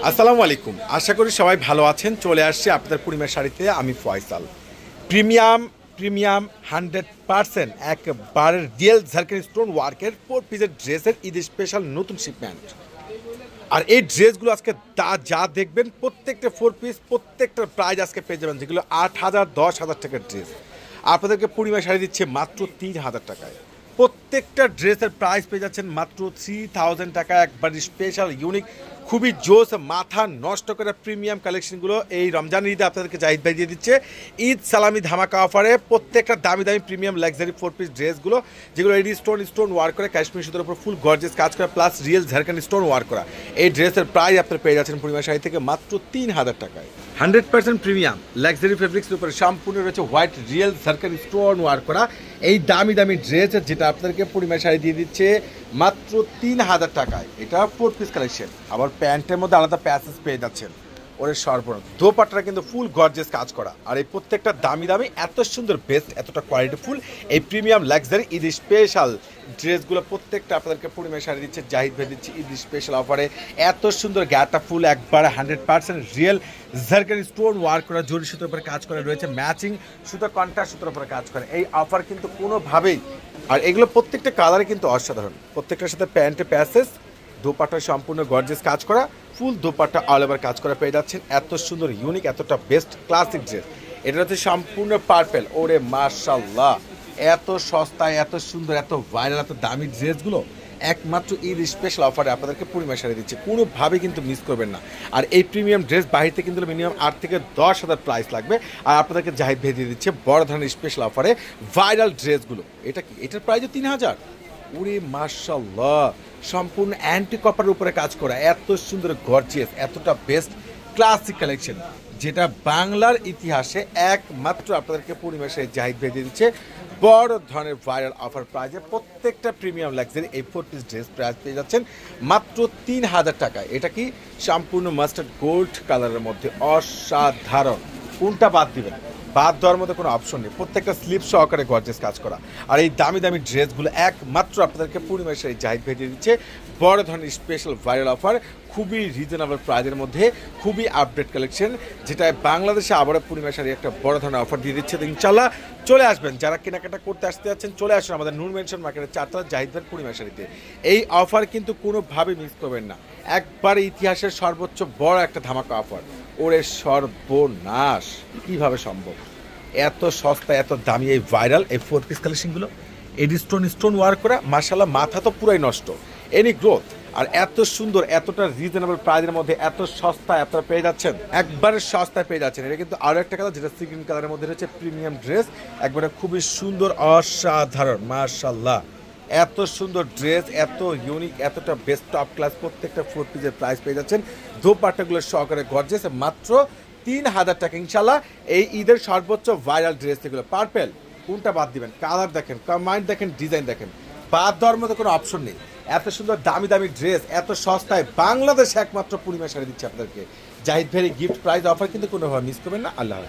আসসালামু আলাইকুম। আশা করি সবাই ভালো আছেন। চলে আসছি আপনাদের পূর্ণিমার শাড়িতে, আমি ফয়সাল। প্রিমিয়াম প্রিমিয়াম 100% একবারের রিয়েল ঝারখানি স্টোন ওয়ার্কের 4 পিসের ড্রেসের ঈদ স্পেশাল নতুন শিপমেন্ট। আর এই ড্রেসগুলো আজকে যা দেখবেন, প্রত্যেকটা 4 পিস প্রত্যেকটার প্রাইস আজকে পেয়ে যাবেন, যেগুলো 8,000 10,000 টাকার ড্রেস আপনাদেরকে পূর্ণিমার শাড়ি দিচ্ছে মাত্র 3,000 টাকায়। প্রত্যেকটা ড্রেসের প্রাইস পেয়ে যাচ্ছেন মাত্র 3,000 টাকা। একবার স্পেশাল ইউনিক খুবই জোস মাথা নষ্ট করা প্রিমিয়াম কালেকশনগুলো এই রমজান ঈদে আপনাদেরকে জাহিদ ভাই দিয়ে দিচ্ছে ঈদ সালামি ধামাকা অফারে। প্রত্যেকটা দামি দামি প্রিমিয়াম লাক্সারি 4 পিস ড্রেসগুলো, যেগুলো এডি স্টোন ওয়ার্ক করে, কাশ্মীর সুতোর উপর ফুল গর্জেস কাজ করা, প্লাস রিয়েল ঝাড়খান্ডি স্টোন ওয়ার্ক করা। এই ড্রেসের প্রাইস আপনারা পেয়ে যাচ্ছেন পূর্ণিমা শাড়ি থেকে মাত্র 3,000 টাকায়। 100% প্রিমিয়াম লাক্সারি ফেব্রিক্সের উপরে সম্পূর্ণ রয়েছে হোয়াইট রিয়েল ঝাড়খান্ডি স্টোন ওয়ার্ক করা এই দামি দামি ড্রেস, যেটা আপনাদেরকে পূর্ণিমা শাড়ি দিয়ে দিচ্ছে মাত্র 3,000 টাকায়। এটা 4 পিস কালেকশন। আবার প্যান্টের মধ্যে আলাদা প্যাসেজ পেয়ে যাচ্ছেন। ওরে সর্বনাশ, দোপাট্টাটা কিন্তু ফুল গর্জেস কাজ করা। আর এই প্রত্যেকটা দামি দামি এত সুন্দর বেস্ট, এতটা কোয়ালিটিফুল এই প্রিমিয়াম লাক্সারি ঈদ স্পেশাল ড্রেসগুলো প্রত্যেকটা আপনাদেরকে পূর্ণিমা শাড়ি দিচ্ছে জাহিদ ভাই দিচ্ছে ঈদ স্পেশাল অফারে। এত সুন্দর গ্যাটা ফুল একবার 100% রিয়েল ঝাড়খান্ডি স্টোন ওয়ার্ক করা, জরি সুতোর উপরে কাজ করা রয়েছে, ম্যাচিং সুতো কন্ট্রাস্ট সুতোর উপরে কাজ করে। এই অফার কিন্তু কোনোভাবেই, আর এগুলো প্রত্যেকটা কালারে কিন্তু অসাধারণ। প্রত্যেকটার সাথে প্যান্টে প্যাসেজ, দোপাট্টা সম্পূর্ণ গর্জেস কাজ করা, ফুল দোপাট্টা অল ওভার কাজ করা পেয়ে যাচ্ছেন। এত সুন্দর ইউনিক এতটা বেস্ট ক্লাসিক ড্রেস। এটা হচ্ছে সম্পূর্ণ পার্পেল। ওরে মাশাল্লাহ, এত সস্তায় এত সুন্দর এত ভাইরাল এত দামি ড্রেসগুলো একমাত্র ঈদ স্পেশাল অফারে আপনাদেরকে পূর্ণিমা শাড়ি দিচ্ছে, কোনোভাবে কিন্তু মিস করবেন না। আর এই প্রিমিয়াম ড্রেস বাহির কিন্তু মিনিমাম 8 থেকে 10,000 প্রাইস লাগবে, আর আপনাদেরকে জাহিদ ভাই দিয়ে দিচ্ছে বড় ধরনের স্পেশাল অফারে ভাইরাল ড্রেসগুলো। এটা কি, এটার প্রাইসও 3,000। ওরে মাশাল্লাহ, সম্পূর্ণ অ্যান্টি কপারের উপরে কাজ করা, এত সুন্দর গর্জিয়াস এতটা বেস্ট ক্লাসিক কালেকশন, যেটা বাংলার ইতিহাসে একমাত্র আপনাদেরকে পূর্ণিমা শাড়ি জাহিদ ভাই দিয়ে দিচ্ছে বড় ধরনের ভাইরাল অফার প্রাইজে। প্রত্যেকটা প্রিমিয়াম লাক্সারি এই 4 পিস ড্রেস প্রাইস পেয়ে যাচ্ছেন মাত্র 3,000 টাকায়। এটা কি সম্পূর্ণ মাস্টার্ড গোল্ড কালারের মধ্যে অসাধারণ। কোনটা বাদ দিবেন? বাদ দেওয়ার মধ্যে কোনো অপশন নেই। প্রত্যেকটা স্লিপ সহকারে গর্জেস কাজ করা। আর এই দামি দামি ড্রেসগুলো একমাত্র আপনাদেরকে পূর্ণিমা শাড়ি জাহিদ ভাই দিয়ে দিচ্ছে বড় ধরনের স্পেশাল ভাইরাল অফার, খুবই রিজনেবল প্রাইজের মধ্যে, খুবই আপডেট কালেকশন, যেটা বাংলাদেশে আবারও পূর্ণিমা শাড়ি একটা বড় ধরনের অফার দিয়ে দিচ্ছে। তো ইনশাল্লাহ চলে আসবেন, যারা কেনাকাটা করতে আসতে যাচ্ছেন চলে আসুন আমাদের নূর মেনশন মার্কেটের 4তলা জাহিদ ভাই পূর্ণিমা শাড়িতে। এই অফার কিন্তু কোনোভাবে মিস করবেন না, একবার ইতিহাসের সর্বোচ্চ বড় একটা ধামাকা অফার। ওরে সর্বনাশ, কিভাবে সম্ভব এত সস্তা এত দামি এই ভাইরাল এই 4 পিস কালেকশনগুলো? এডি স্টোন ওয়ার্ক করা, মাশাআল্লাহ মাথা তো পুরাই নষ্ট, এনি গ্রোথ। আর এত সুন্দর এতটা রিজনেবল প্রাইসের মধ্যে এত সস্তা আপনারা পেয়ে যাচ্ছেন, একবারে সস্তায় পেয়ে যাচ্ছেন। এটা কিন্তু আরও একটা কালার, যেটা সি গ্রিন কালারের মধ্যে রয়েছে প্রিমিয়াম ড্রেস, একবারে খুবই সুন্দর অসাধারণ মাশাআল্লাহ। এত সুন্দর ড্রেস, এত ইউনিক এতটা বেস্ট টপ ক্লাস, প্রত্যেকটা 4 পিসের প্রাইস পেয়ে যাচ্ছেন দোপাট্টাগুলো সহকারে গর্জেস মাত্র 3,000 টাকা। ইনশাল্লাহ এই ঈদের সর্বোচ্চ ভাইরাল ড্রেস এগুলো। পার্পেল, কোনটা বাদ দিবেন? কালার দেখেন, কম্বাইন্ড দেখেন, ডিজাইন দেখেন, বাদ দেওয়ার মতো কোনো অপশন নেই। এত সুন্দর দামি দামি ড্রেস এত সস্তায় বাংলাদেশে একমাত্র পূর্ণিমা শাড়ি দিচ্ছে আপনাদেরকে জাহিদ ভাইয়ের গিফট প্রাইস অফার, কিন্তু কোনোভাবে মিস করবেন না। আল্লাহ হাফেজ।